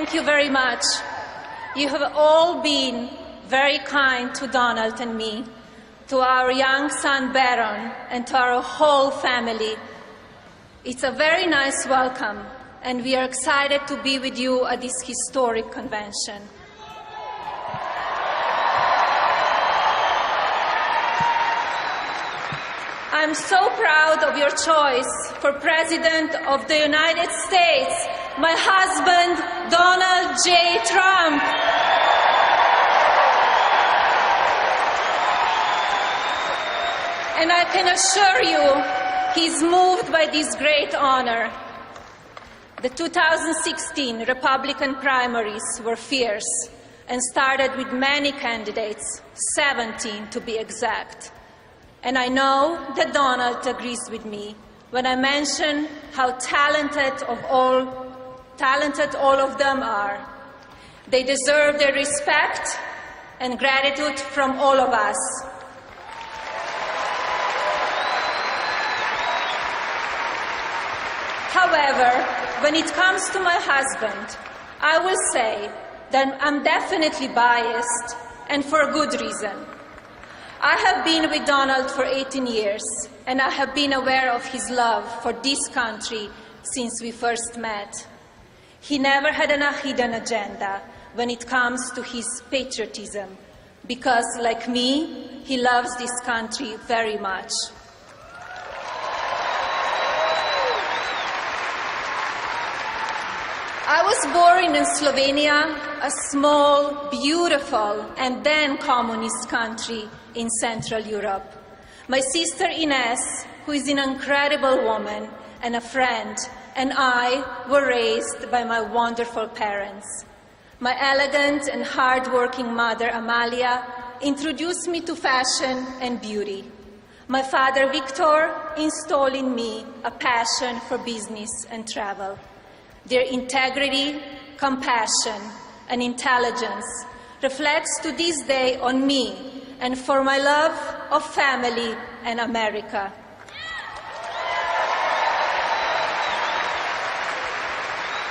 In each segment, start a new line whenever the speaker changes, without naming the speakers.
Thank you very much. You have all been very kind to Donald and me, to our young son Baron, and to our whole family. It's a very nice welcome, and we are excited to be with you at this historic convention. I'm so proud of your choice for President of the United States, my husband, Donald J. Trump. And I can assure you, he's moved by this great honor. The 2016 Republican primaries were fierce and started with many candidates, 17 to be exact. And I know that Donald agrees with me when I mention how talented all of them are. They deserve their respect and gratitude from all of us. However, when it comes to my husband, I will say that I'm definitely biased, and for a good reason. I have been with Donald for 18 years, and I have been aware of his love for this country since we first met. He never had a hidden agenda when it comes to his patriotism, because, like me, he loves this country very much. I was born in Slovenia, a small, beautiful, and then communist country in Central Europe. My sister Ines, who is an incredible woman and a friend, and I were raised by my wonderful parents. My elegant and hard-working mother, Amalia, introduced me to fashion and beauty. My father, Victor, installed in me a passion for business and travel. Their integrity, compassion, and intelligence reflects to this day on me and for my love of family and America.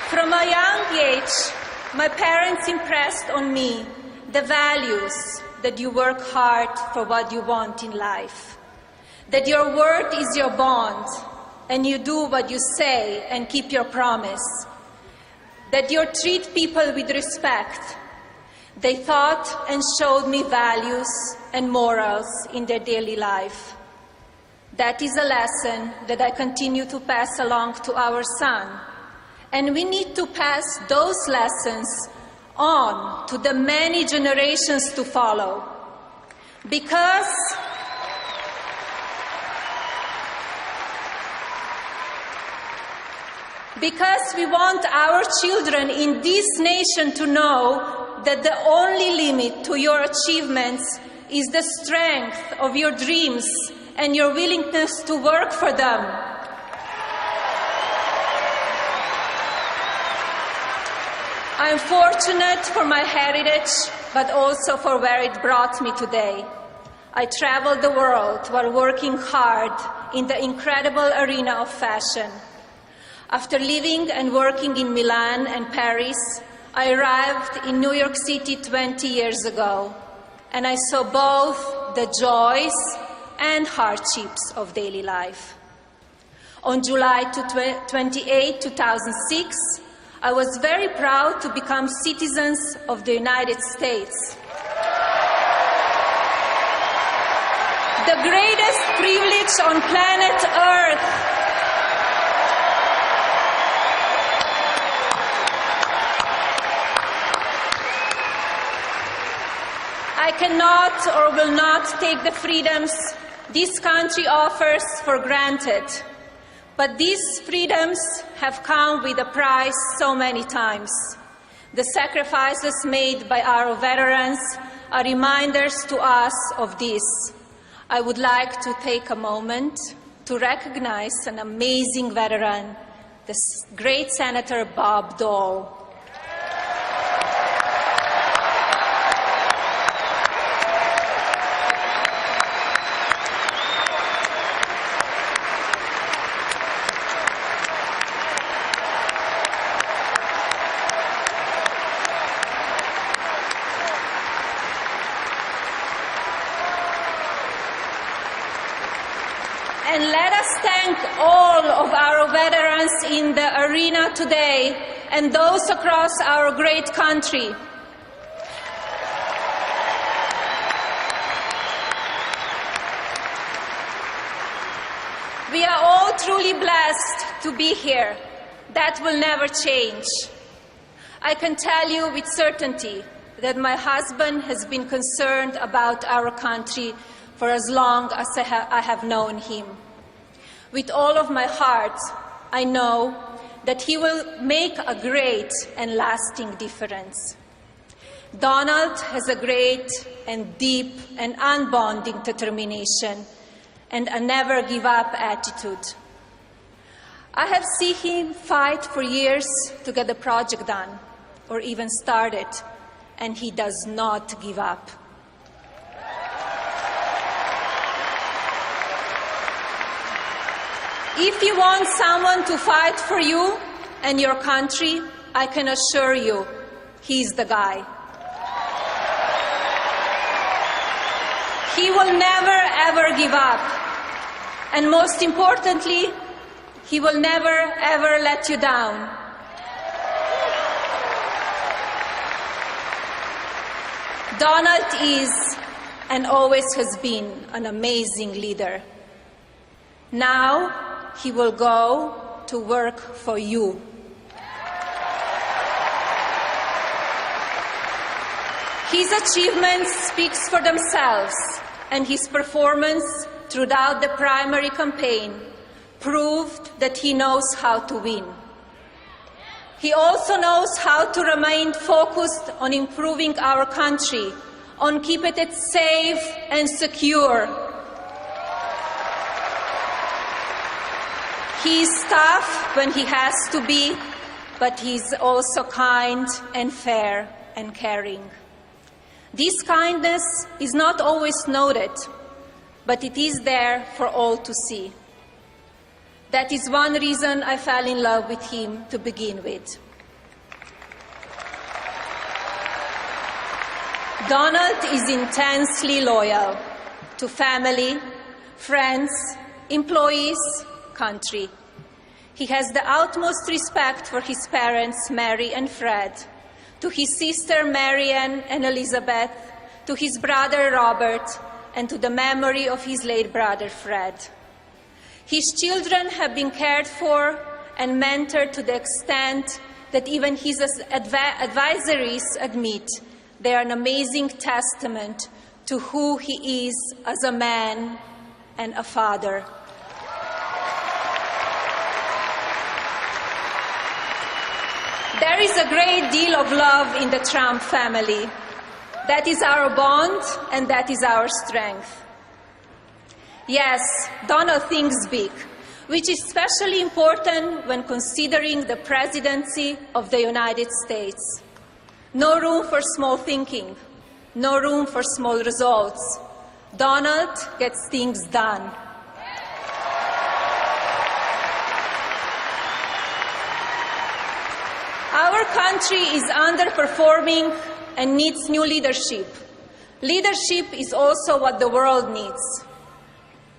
From a young age, my parents impressed on me the values that you work hard for what you want in life, that your word is your bond, and you do what you say and keep your promise, that you treat people with respect. They taught and showed me values and morals in their daily life. That is a lesson that I continue to pass along to our son. And we need to pass those lessons on to the many generations to follow. Because we want our children in this nation to know that the only limit to your achievements is the strength of your dreams and your willingness to work for them. I'm fortunate for my heritage, but also for where it brought me today. I traveled the world while working hard in the incredible arena of fashion. After living and working in Milan and Paris, I arrived in New York City 20 years ago, and I saw both the joys and hardships of daily life. On July 28, 2006, I was very proud to become citizens of the United States. The greatest privilege on planet Earth. I cannot or will not take the freedoms this country offers for granted. But these freedoms have come with a price so many times. The sacrifices made by our veterans are reminders to us of this. I would like to take a moment to recognize an amazing veteran, the great Senator Bob Dole. And let us thank all of our veterans in the arena today and those across our great country. We are all truly blessed to be here. That will never change. I can tell you with certainty that my husband has been concerned about our country for as long as I have known him. With all of my heart, I know that he will make a great and lasting difference. Donald has a great and deep and unbonding determination and a never-give-up attitude. I have seen him fight for years to get the project done, or even started, and he does not give up. If you want someone to fight for you and your country, I can assure you, he's the guy. He will never, ever give up. And most importantly, he will never, ever let you down. Donald is and always has been an amazing leader. Now he will go to work for you. His achievements speak for themselves, and his performance throughout the primary campaign proved that he knows how to win. He also knows how to remain focused on improving our country, on keeping it safe and secure. He is tough when he has to be, but he is also kind and fair and caring. This kindness is not always noted, but it is there for all to see. That is one reason I fell in love with him to begin with. Donald is intensely loyal to family, friends, employees, country. He has the utmost respect for his parents, Mary and Fred, to his sister Marianne and Elizabeth, to his brother Robert, and to the memory of his late brother Fred. His children have been cared for and mentored to the extent that even his advisories admit they are an amazing testament to who he is as a man and a father. There is a great deal of love in the Trump family. That is our bond, and that is our strength. Yes, Donald thinks big, which is especially important when considering the presidency of the United States. No room for small thinking, no room for small results. Donald gets things done. Our country is underperforming and needs new leadership. Leadership is also what the world needs.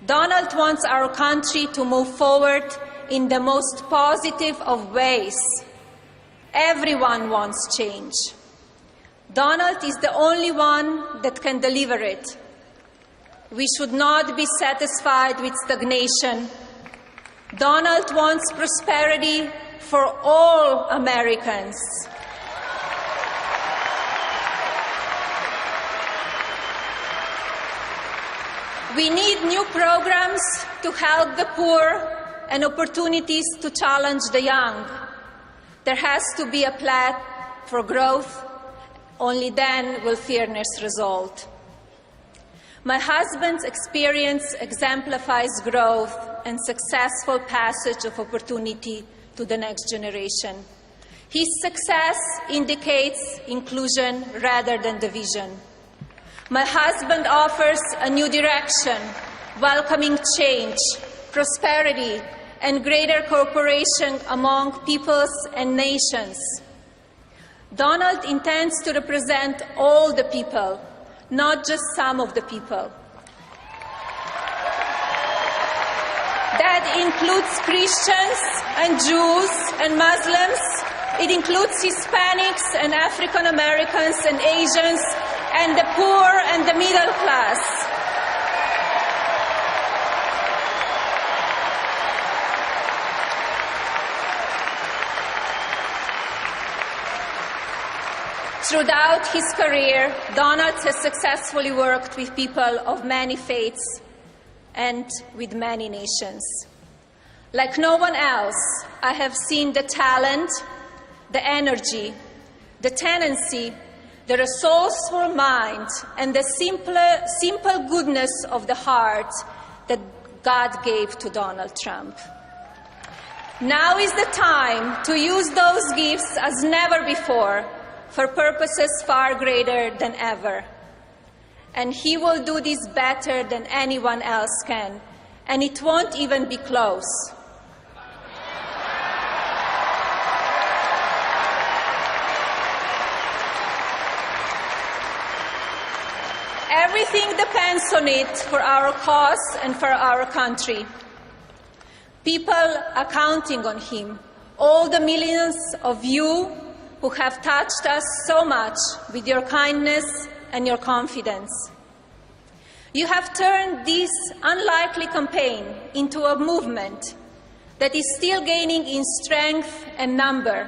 Donald wants our country to move forward in the most positive of ways. Everyone wants change. Donald is the only one that can deliver it. We should not be satisfied with stagnation. Donald wants prosperity for all Americans. We need new programs to help the poor and opportunities to challenge the young. There has to be a plan for growth. Only then will fairness result. My husband's experience exemplifies growth and successful passage of opportunity to the next generation. His success indicates inclusion rather than division. My husband offers a new direction, welcoming change, prosperity, and greater cooperation among peoples and nations. Donald intends to represent all the people, not just some of the people. That includes Christians and Jews and Muslims. It includes Hispanics and African Americans and Asians and the poor and the middle class. Throughout his career, Donald has successfully worked with people of many faiths and with many nations. Like no one else, I have seen the talent, the energy, the tendency, the resourceful mind, and the simple goodness of the heart that God gave to Donald Trump. Now is the time to use those gifts as never before for purposes far greater than ever. And he will do this better than anyone else can, and it won't even be close. Everything depends on it for our cause and for our country. People are counting on him, all the millions of you who have touched us so much with your kindness and your confidence. You have turned this unlikely campaign into a movement that is still gaining in strength and number.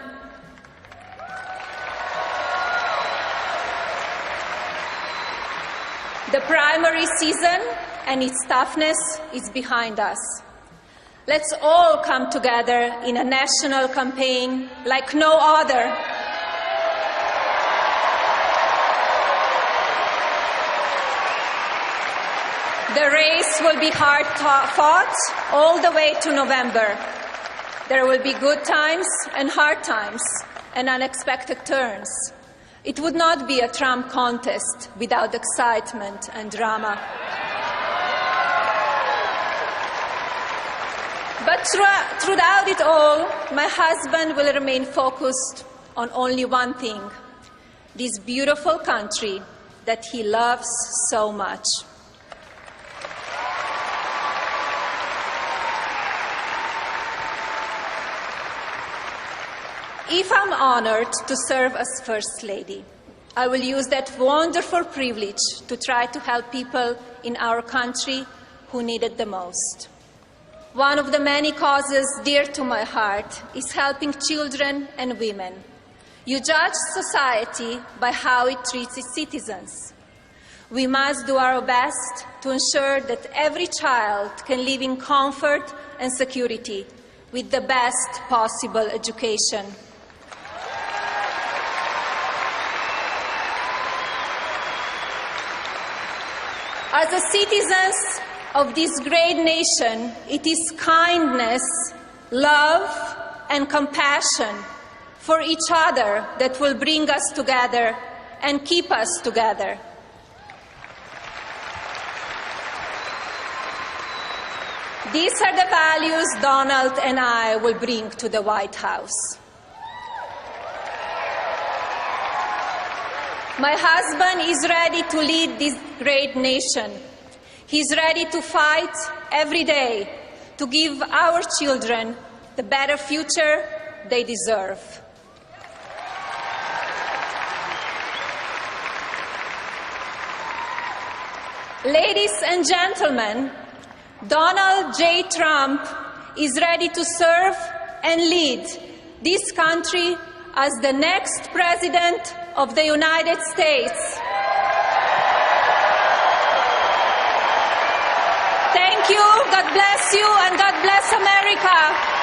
The primary season and its toughness is behind us. Let's all come together in a national campaign like no other. The race will be hard fought all the way to November. There will be good times and hard times and unexpected turns. It would not be a Trump contest without excitement and drama. But throughout it all, my husband will remain focused on only one thing: this beautiful country that he loves so much. If I'm honored to serve as First Lady, I will use that wonderful privilege to try to help people in our country who need it the most. One of the many causes dear to my heart is helping children and women. You judge society by how it treats its citizens. We must do our best to ensure that every child can live in comfort and security with the best possible education. As the citizens of this great nation, it is kindness, love, and compassion for each other that will bring us together and keep us together. These are the values Donald and I will bring to the White House. My husband is ready to lead this great nation. He's ready to fight every day to give our children the better future they deserve. Ladies and gentlemen, Donald J. Trump is ready to serve and lead this country as the next President of the United States. Thank you, God bless you, and God bless America.